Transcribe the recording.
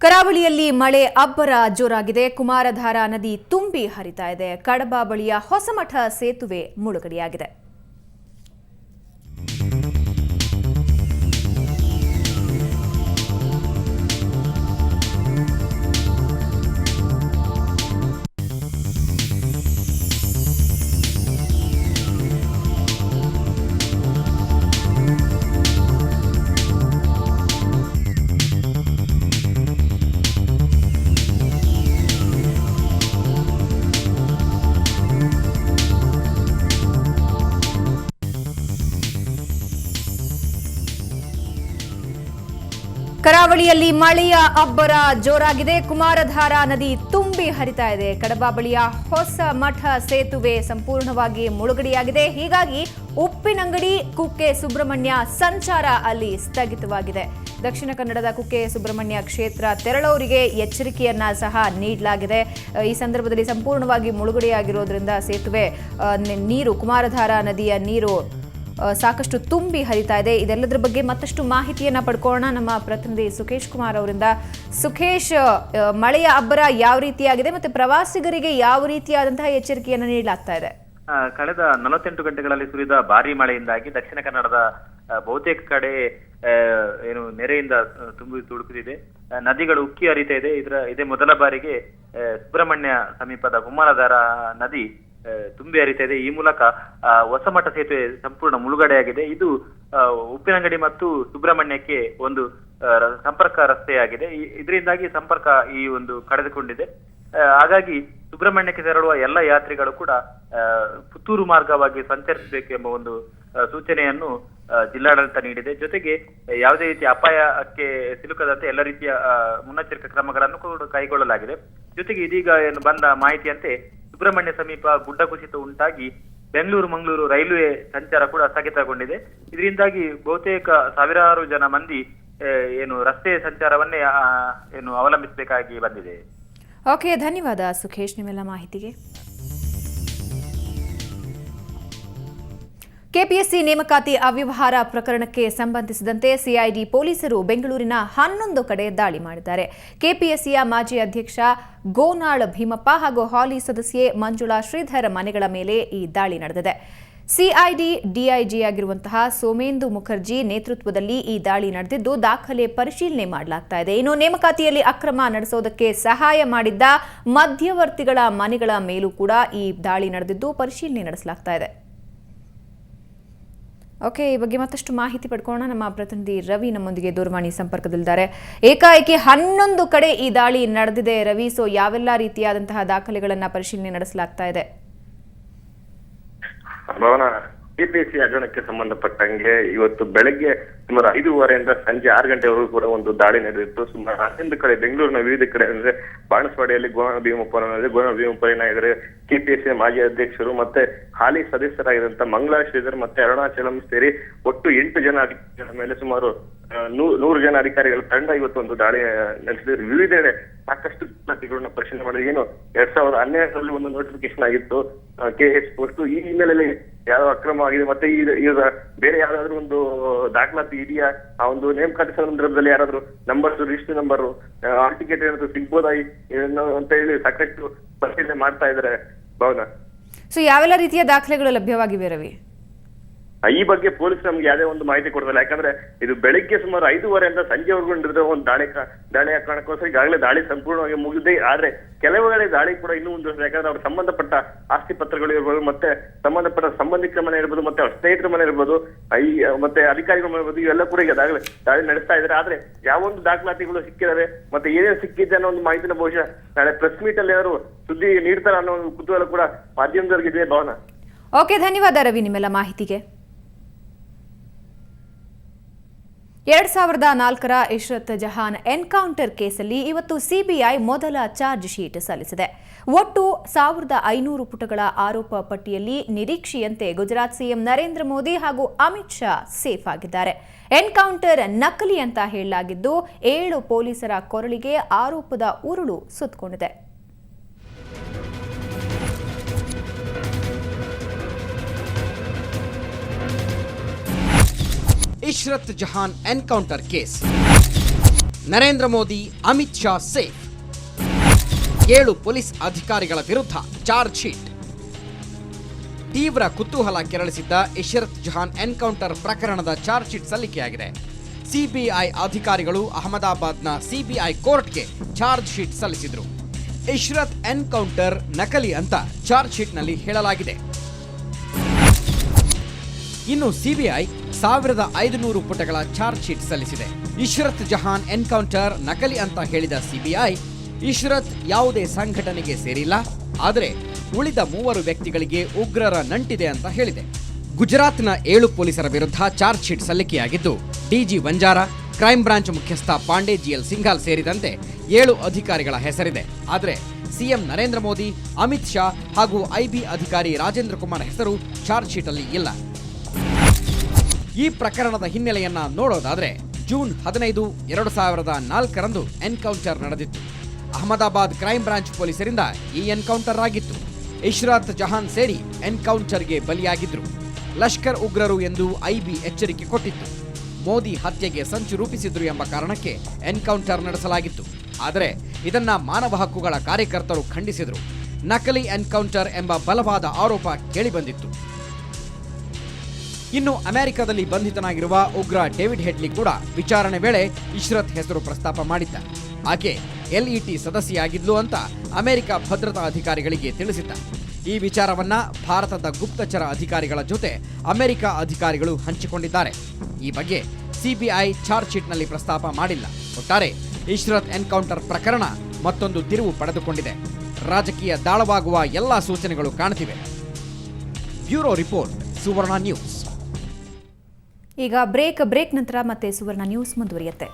ಕರಾವಳಿಯಲ್ಲಿ ಮಳೆ ಅಬ್ಬರ ಜೋರಾಗಿದೆ. ಕುಮಾರಧಾರಾ ನದಿ ತುಂಬಿ ಹರಿತಾ ಇದೆ. ಕಡಬ ಬಳಿಯ ಹೊಸಮಠ ಸೇತುವೆ ಮುಳುಗಡೆಯಾಗಿದೆ. ಕರಾವಳಿಯಲ್ಲಿ ಮಳೆಯ ಅಬ್ಬರ ಜೋರಾಗಿದೆ. ಕುಮಾರಧಾರಾ ನದಿ ತುಂಬಿ ಹರಿತಾ ಇದೆ. ಕಡಬ ಬಳಿಯ ಹೊಸಮಠ ಸೇತುವೆ ಸಂಪೂರ್ಣವಾಗಿ ಮುಳುಗಡೆಯಾಗಿದೆ. ಹೀಗಾಗಿ ಉಪ್ಪಿನಂಗಡಿ, ಕುಕ್ಕೆ ಸುಬ್ರಹ್ಮಣ್ಯ ಸಂಚಾರ ಅಲ್ಲಿ ಸ್ಥಗಿತವಾಗಿದೆ. ದಕ್ಷಿಣ ಕನ್ನಡದ ಕುಕ್ಕೆ ಸುಬ್ರಹ್ಮಣ್ಯ ಕ್ಷೇತ್ರ ತೆರಳೋರಿಗೆ ಎಚ್ಚರಿಕೆಯನ್ನ ಸಹ ನೀಡಲಾಗಿದೆ. ಈ ಸಂದರ್ಭದಲ್ಲಿ ಸಂಪೂರ್ಣವಾಗಿ ಮುಳುಗಡೆಯಾಗಿರೋದ್ರಿಂದ ಸೇತುವೆ ನೀರು, ಕುಮಾರಧಾರಾ ನದಿಯ ನೀರು ಸಾಕಷ್ಟು ತುಂಬಿ ಹರಿತಾ ಇದೆ. ಇದೆಲ್ಲದರ ಬಗ್ಗೆ ಮತ್ತಷ್ಟು ಮಾಹಿತಿಯನ್ನ ಪಡ್ಕೊಳ್ಳೋಣ ನಮ್ಮ ಪ್ರತಿನಿಧಿ ಸುಖೇಶ್ ಕುಮಾರ್ ಅವರಿಂದ. ಸುಖೇಶ್, ಮಳೆಯ ಅಬ್ಬರ ಯಾವ ರೀತಿಯಾಗಿದೆ ಮತ್ತೆ ಪ್ರವಾಸಿಗರಿಗೆ ಯಾವ ರೀತಿಯಾದಂತಹ ಎಚ್ಚರಿಕೆಯನ್ನು ನೀಡಲಾಗ್ತಾ ಇದೆ? ಕಳೆದ 48 ಗಂಟೆಗಳಲ್ಲಿ ಸುರಿದ ಭಾರಿ ಮಳೆಯಿಂದಾಗಿ ದಕ್ಷಿಣ ಕನ್ನಡದ ಬಹುತೇಕ ಕಡೆ ನೆರೆಯಿಂದ ತುಂಬಿ ತುಳುಕುತ್ತಿದೆ. ನದಿಗಳು ಉಕ್ಕಿ ಹರಿತಾ ಇದೆ. ಇದೇ ಮೊದಲ ಬಾರಿಗೆ ಸುಬ್ರಹ್ಮಣ್ಯ ಸಮೀಪದ ಕುಮಾರಧಾರಾ ನದಿ ತುಂಬಿ ಹರಿತಾ ಇದೆ. ಈ ಮೂಲಕ ಹೊಸಮಠ ಸೇತುವೆ ಸಂಪೂರ್ಣ ಮುಳುಗಡೆಯಾಗಿದೆ. ಇದು ಉಪ್ಪಿನಂಗಡಿ ಮತ್ತು ಸುಬ್ರಹ್ಮಣ್ಯಕ್ಕೆ ಒಂದು ಸಂಪರ್ಕ ರಸ್ತೆಯಾಗಿದೆ. ಇದರಿಂದಾಗಿ ಸಂಪರ್ಕ ಈ ಒಂದು ಕಳೆದುಕೊಂಡಿದೆ. ಹಾಗಾಗಿ ಸುಬ್ರಹ್ಮಣ್ಯಕ್ಕೆ ತೆರಳುವ ಎಲ್ಲ ಯಾತ್ರಿಗಳು ಕೂಡ ಪುತ್ತೂರು ಮಾರ್ಗವಾಗಿ ಸಂಚರಿಸಬೇಕೆಂಬ ಒಂದು ಸೂಚನೆಯನ್ನು ಜಿಲ್ಲಾಡಳಿತ ನೀಡಿದೆ. ಜೊತೆಗೆ ಯಾವುದೇ ರೀತಿಯ ಅಪಾಯಕ್ಕೆ ಸಿಲುಕದಂತೆ ಎಲ್ಲ ರೀತಿಯ ಮುನ್ನೆಚ್ಚರಿಕಾ ಕ್ರಮಗಳನ್ನು ಕೂಡ ಕೈಗೊಳ್ಳಲಾಗಿದೆ. ಜೊತೆಗೆ ಇದೀಗ ಬಂದ ಮಾಹಿತಿಯಂತೆ ಸುಬ್ರಹ್ಮಣ್ಯ ಸಮೀಪ ಗುಡ್ಡ ಕುಸಿತ ಉಂಟಾಗಿ ಬೆಂಗಳೂರು ಮಂಗಳೂರು ರೈಲ್ವೆ ಸಂಚಾರ ಕೂಡ ಸ್ಥಗಿತಗೊಂಡಿದೆ. ಇದರಿಂದಾಗಿ ಬಹುತೇಕ ಸಾವಿರಾರು ಜನ ಮಂದಿ ರಸ್ತೆ ಸಂಚಾರವನ್ನೇ ಅವಲಂಬಿಸಬೇಕಾಗಿ ಬಂದಿದೆ. ಓಕೆ, ಧನ್ಯವಾದ ಸುಖೇಶ್ ನಿಮ್ಮೆಲ್ಲ ಮಾಹಿತಿಗೆ. ಕೆಪಿಎಸ್ಸಿ ನೇಮಕಾತಿ ಅವ್ಯವಹಾರ ಪ್ರಕರಣಕ್ಕೆ ಸಂಬಂಧಿಸಿದಂತೆ ಸಿಐಡಿ ಪೊಲೀಸರು ಬೆಂಗಳೂರಿನ 11 ಕಡೆ ದಾಳಿ ಮಾಡಿದ್ದಾರೆ. ಕೆಪಿಎಸ್ಸಿಯ ಮಾಜಿ ಅಧ್ಯಕ್ಷ ಗೋನಾಳ್ ಭೀಮಪ್ಪ ಹಾಗೂ ಹಾಲಿ ಸದಸ್ಯೆ ಮಂಜುಳಾ ಶ್ರೀಧರ್ ಮನೆಗಳ ಮೇಲೆ ಈ ದಾಳಿ ನಡೆದಿದೆ. ಸಿಐಡಿ ಡಿಐಜಿಯಾಗಿರುವಂತಹ ಸೋಮೇಂದು ಮುಖರ್ಜಿ ನೇತೃತ್ವದಲ್ಲಿ ಈ ದಾಳಿ ನಡೆದಿದ್ದು ದಾಖಲೆ ಪರಿಶೀಲನೆ ಮಾಡಲಾಗ್ತಾ ಇದೆ. ಇನ್ನು ನೇಮಕಾತಿಯಲ್ಲಿ ಅಕ್ರಮ ನಡೆಸೋದಕ್ಕೆ ಸಹಾಯ ಮಾಡಿದ್ದ ಮಧ್ಯವರ್ತಿಗಳ ಮನೆಗಳ ಮೇಲೂ ಕೂಡ ಈ ದಾಳಿ ನಡೆದಿದ್ದು ಪರಿಶೀಲನೆ ನಡೆಸಲಾಗ್ತಾ ಇದೆ. ಓಕೆ, ಈ ಬಗ್ಗೆ ಮತ್ತಷ್ಟು ಮಾಹಿತಿ ಪಡ್ಕೊಳ್ಳೋಣ. ನಮ್ಮ ಪ್ರತಿನಿಧಿ ರವಿ ನಮ್ಮೊಂದಿಗೆ ದೂರವಾಣಿ ಸಂಪರ್ಕದಲ್ಲಿದ್ದಾರೆ. ಏಕಾಏಕಿ 11 ಕಡೆ ಈ ದಾಳಿ ನಡೆದಿದೆ ರವಿ. ಸೊ ಯಾವೆಲ್ಲ ರೀತಿಯಾದಂತಹ ದಾಖಲೆಗಳನ್ನ ಪರಿಶೀಲನೆ ನಡೆಸಲಾಗ್ತಾ ಇದೆ? ಕೆಪಿಎಸ್ಸಿ ಹಗರಣಕ್ಕೆ ಸಂಬಂಧಪಟ್ಟಂಗೆ ಇವತ್ತು ಬೆಳಗ್ಗೆ ಸುಮಾರು 5:30 ಸಂಜೆ 6 ಗಂಟೆವರೆಗೂ ಕೂಡ ಒಂದು ದಾಳಿ ನಡೆದಿತ್ತು. ಸುಮಾರು 11 ಕಡೆ ಬೆಂಗಳೂರಿನ ವಿವಿಧ ಕಡೆ ಅಂದ್ರೆ ಬಾಣಸ್ವಾಡಿಯಲ್ಲಿ ಗೋನಾಳ್ ಭೀಮಪ್ಪನ ಎದುರು ಕೆಪಿಎಸ್ಸಿ ಮಾಜಿ ಅಧ್ಯಕ್ಷರು ಮತ್ತೆ ಹಾಲಿ ಸದಸ್ಯರಾಗಿರುವಂತ ಮಂಗಳಾ ಶ್ರೀಧರ್ ಮತ್ತೆ ಅರುಣಾಚಲಂ ಸೇರಿ ಒಟ್ಟು 8 ಜನ ಅಧಿಕಾರಿಗಳ ಮೇಲೆ ಸುಮಾರು 100 ಜನ ಅಧಿಕಾರಿಗಳ ತಂಡ ಇವತ್ತು ಒಂದು ದಾಳಿ ನಡೆಸಿದ್ರು. ವಿವಿಧೆಡೆ ಸಾಕಷ್ಟು ದಾಖಲೆಗಳನ್ನ ಪರಿಶೀಲನೆ ಮಾಡಿದ್ರು. 2012ರಲ್ಲಿ ಒಂದು ನೋಟಿಫಿಕೇಶನ್ ಆಗಿತ್ತು ಕೆಎಸ್ ಪೋಸ್ಟ್. ಈ ಹಿನ್ನೆಲೆಯಲ್ಲಿ ಯಾವ ಅಕ್ರಮ ಆಗಿದೆ ಮತ್ತೆ ಈಗ ಬೇರೆ ಯಾವ್ದಾದ್ರು ಒಂದು ದಾಖಲಾತಿ ಇದೆಯಾ, ಆ ಒಂದು ನೇಮಕಾತಿ ಸಂದರ್ಭದಲ್ಲಿ ಯಾರಾದ್ರೂ numbers, register number, hall ticket ಏನಾದ್ರು ಸಿಗ್ಬೋದಾಗಿ ಅಂತ ಹೇಳಿ ಸಾಕಷ್ಟು ಪರಿಶೀಲನೆ ಮಾಡ್ತಾ ಇದ್ದಾರೆ ಭವನ. ಸೊ ಯಾವೆಲ್ಲ ರೀತಿಯ ದಾಖಲೆಗಳು ಲಭ್ಯವಾಗಿವೆ ರವಿ? ಈ ಬಗ್ಗೆ ಪೊಲೀಸ್ ನಮ್ಗೆ ಯಾವುದೇ ಒಂದು ಮಾಹಿತಿ ಕೊಡ್ತಿಲ್ಲ. ಯಾಕಂದ್ರೆ ಇದು ಬೆಳಿಗ್ಗೆ ಸುಮಾರು 5:30 ಸಂಜೆವರೆಗೂ ನಡೆದ ಒಂದು ದಾಳಿ ಕಾರಣಕ್ಕೋಸ್ಕರ ಈಗಾಗಲೇ ದಾಳಿ ಸಂಪೂರ್ಣವಾಗಿ ಮುಗಿದಿದೆ. ಆದ್ರೆ ಕೆಲವುಗಳೇ ದಾಳಿ ಕೂಡ ಇನ್ನೂ ಮುಂದುವರೆದಿದೆ. ಯಾಕಂದ್ರೆ ಅವ್ರ ಸಂಬಂಧಪಟ್ಟ ಆಸ್ತಿ ಪತ್ರಗಳು ಇರ್ಬೋದು, ಮತ್ತೆ ಸಂಬಂಧಪಟ್ಟ ಸಂಬಂಧಿಕರ ಮನೆ ಇರ್ಬೋದು, ಮತ್ತೆ ಅವ್ರ ಸ್ನೇಹಿತರ ಮನೆ ಇರ್ಬೋದು, ಮತ್ತೆ ಅಧಿಕಾರಿಗಳ ಮನೆ ಇರ್ಬೋದು, ಇವೆಲ್ಲ ಕೂಡ ಈಗಾಗಲೇ ದಾಳಿ ನಡೆಸ್ತಾ ಇದ್ದಾರೆ. ಆದ್ರೆ ಯಾವೊಂದು ದಾಖಲಾತಿಗಳು ಸಿಕ್ಕಿದಾವೆ ಮತ್ತೆ ಏನೇನು ಸಿಕ್ಕಿದೆ ಅನ್ನೋ ಒಂದು ಮಾಹಿತಿನ ಬಹುಶಃ ನಾಳೆ ಪ್ರೆಸ್ ಮೀಟ್ ಅಲ್ಲಿ ಅವರು ಸುದ್ದಿ ನೀಡ್ತಾರೆ ಅನ್ನೋ ಒಂದು ಕುತೂಹಲ ಕೂಡ ಮಾಧ್ಯಮದವರಿಗಿದೆ ಭವನ. ಓಕೆ, ಧನ್ಯವಾದ ರವಿ ನಿಮ್ಮೆಲ್ಲ ಮಾಹಿತಿಗೆ. 2004ರ ಇಶ್ರತ್ ಜಹಾನ್ ಎನ್ಕೌಂಟರ್ ಕೇಸಲ್ಲಿ ಇವತ್ತು ಸಿಬಿಐ ಮೊದಲ ಚಾರ್ಜ್ ಶೀಟ್ ಸಲ್ಲಿಸಿದೆ. ಒಟ್ಟು 1500 ಪುಟಗಳ ಆರೋಪ ಪಟ್ಟಿಯಲ್ಲಿ ನಿರೀಕ್ಷೆಯಂತೆ ಗುಜರಾತ್ ಸಿಎಂ ನರೇಂದ್ರ ಮೋದಿ ಹಾಗೂ ಅಮಿತ್ ಶಾ ಸೇಫ್ ಆಗಿದ್ದಾರೆ. ಎನ್ಕೌಂಟರ್ ನಕಲಿ ಅಂತ ಹೇಳಲಾಗಿದ್ದು 7 ಪೊಲೀಸರ ಕೊರಳಿಗೆ ಆರೋಪದ ಉರುಳು ಸುತ್ತಕೊಂಡಿದೆ. Ishrat Jahan encounter case Narendra Modi, Amit Shah safe. 7 police ಅಧಿಕಾರಿಗಳ ವಿರುದ್ಧ ಚಾರ್ಜ್ ಶೀಟ್. ತೀವ್ರ ಕುತೂಹಲ ಕೆರಳಿಸಿದ್ದ ಇಶ್ರತ್ ಜಹಾನ್ ಎನ್ಕೌಂಟರ್ ಪ್ರಕರಣದ ಚಾರ್ಜ್ ಶೀಟ್ ಸಲ್ಲಿಕೆಯಾಗಿದೆ. ಸಿಬಿಐ ಅಧಿಕಾರಿಗಳು ಅಹಮದಾಬಾದ್ನ ಸಿಬಿಐ ಕೋರ್ಟ್ಗೆ ಚಾರ್ಜ್ ಶೀಟ್ ಸಲ್ಲಿಸಿದ್ರು. ಇಶ್ರತ್ ಎನ್ಕೌಂಟರ್ ನಕಲಿ ಅಂತ ಚಾರ್ಜ್ ಶೀಟ್ನಲ್ಲಿ ಹೇಳಲಾಗಿದೆ. ಇನ್ನು ಸಿಬಿಐ 1500 ಪುಟಗಳ ಚಾರ್ಜ್ ಶೀಟ್ ಸಲ್ಲಿಸಿದೆ. ಇಶ್ರತ್ ಜಹಾನ್ ಎನ್ಕೌಂಟರ್ ನಕಲಿ ಅಂತ ಹೇಳಿದ ಸಿಬಿಐ, ಇಶ್ರತ್ ಯಾವುದೇ ಸಂಘಟನೆಗೆ ಸೇರಿಲ್ಲ, ಆದರೆ ಉಳಿದ 3 ವ್ಯಕ್ತಿಗಳಿಗೆ ಉಗ್ರರ ನಂಟಿದೆ ಅಂತ ಹೇಳಿದೆ. ಗುಜರಾತ್ನ 7 ಪೊಲೀಸರ ವಿರುದ್ಧ ಚಾರ್ಜ್ ಶೀಟ್ ಸಲ್ಲಿಕೆಯಾಗಿದ್ದು, ಡಿಜಿ ವಂಜಾರ, ಕ್ರೈಂ ಬ್ರಾಂಚ್ ಮುಖ್ಯಸ್ಥ ಪಾಂಡೆ ಜಿಎಲ್ ಸಿಂಘಾಲ್ ಸೇರಿದಂತೆ 7 ಅಧಿಕಾರಿಗಳ ಹೆಸರಿದೆ. ಆದರೆ ಸಿಎಂ ನರೇಂದ್ರ ಮೋದಿ, ಅಮಿತ್ ಶಾ ಹಾಗೂ ಐಬಿ ಅಧಿಕಾರಿ ರಾಜೇಂದ್ರ ಕುಮಾರ್ ಹೆಸರು ಚಾರ್ಜ್ ಶೀಟಲ್ಲಿ ಇಲ್ಲ. ಈ ಪ್ರಕರಣದ ಹಿನ್ನೆಲೆಯನ್ನ ನೋಡೋದಾದ್ರೆ, ಜೂನ್ 15, 2004ರಂದು ಎನ್ಕೌಂಟರ್ ನಡೆದಿತ್ತು. ಅಹಮದಾಬಾದ್ ಕ್ರೈಂ ಬ್ರಾಂಚ್ ಪೊಲೀಸರಿಂದ ಈ ಎನ್ಕೌಂಟರ್ ಆಗಿತ್ತು. ಇಶ್ರತ್ ಜಹಾನ್ ಸೇರಿ ಎನ್ಕೌಂಟರ್ಗೆ ಬಲಿಯಾಗಿದ್ರು. ಲಷ್ಕರ್ ಉಗ್ರರು ಎಂದು ಐಬಿ ಎಚ್ಚರಿಕೆ ಕೊಟ್ಟಿತ್ತು. ಮೋದಿ ಹತ್ಯೆಗೆ ಸಂಚು ರೂಪಿಸಿದ್ರು ಎಂಬ ಕಾರಣಕ್ಕೆ ಎನ್ಕೌಂಟರ್ ನಡೆಸಲಾಗಿತ್ತು. ಆದರೆ ಇದನ್ನ ಮಾನವ ಹಕ್ಕುಗಳ ಕಾರ್ಯಕರ್ತರು ಖಂಡಿಸಿದ್ರು. ನಕಲಿ ಎನ್ಕೌಂಟರ್ ಎಂಬ ಬಲವಾದ ಆರೋಪ ಕೇಳಿಬಂದಿತ್ತು. ಇನ್ನು ಅಮೆರಿಕದಲ್ಲಿ ಬಂಧಿತನಾಗಿರುವ ಉಗ್ರ ಡೇವಿಡ್ ಹೆಡ್ಲಿ ಕೂಡ ವಿಚಾರಣೆ ವೇಳೆ ಇಶ್ರತ್ ಹೆಸರು ಪ್ರಸ್ತಾಪ ಮಾಡಿದ್ದ. ಆಕೆ LET ಸದಸ್ಯೆಯಾಗಿದ್ಲು ಅಂತ ಅಮೆರಿಕ ಭದ್ರತಾ ಅಧಿಕಾರಿಗಳಿಗೆ ತಿಳಿಸಿದ್ದ. ಈ ವಿಚಾರವನ್ನ ಭಾರತದ ಗುಪ್ತಚರ ಅಧಿಕಾರಿಗಳ ಜೊತೆ ಅಮೆರಿಕ ಅಧಿಕಾರಿಗಳು ಹಂಚಿಕೊಂಡಿದ್ದಾರೆ. ಈ ಬಗ್ಗೆ ಸಿಬಿಐ ಚಾರ್ಜ್ ಶೀಟ್ನಲ್ಲಿ ಪ್ರಸ್ತಾಪ ಮಾಡಿಲ್ಲ. ಒಟ್ಟಾರೆ ಇಶ್ರತ್ ಎನ್ಕೌಂಟರ್ ಪ್ರಕರಣ ಮತ್ತೊಂದು ತಿರುವು ಪಡೆದುಕೊಂಡಿದೆ. ರಾಜಕೀಯ ದಾಳವಾಗುವ ಎಲ್ಲಾ ಸೂಚನೆಗಳು ಕಾಣುತ್ತಿವೆ. ಬ್ಯೂರೋ ರಿಪೋರ್ಟ್, ಸುವರ್ಣ ನ್ಯೂಸ್. ಈಗ ಬ್ರೇಕ್ ನಂತರ ಮತ್ತೆ ಸುವರ್ಣ ನ್ಯೂಸ್ ಮುಂದುವರಿಯುತ್ತೆ.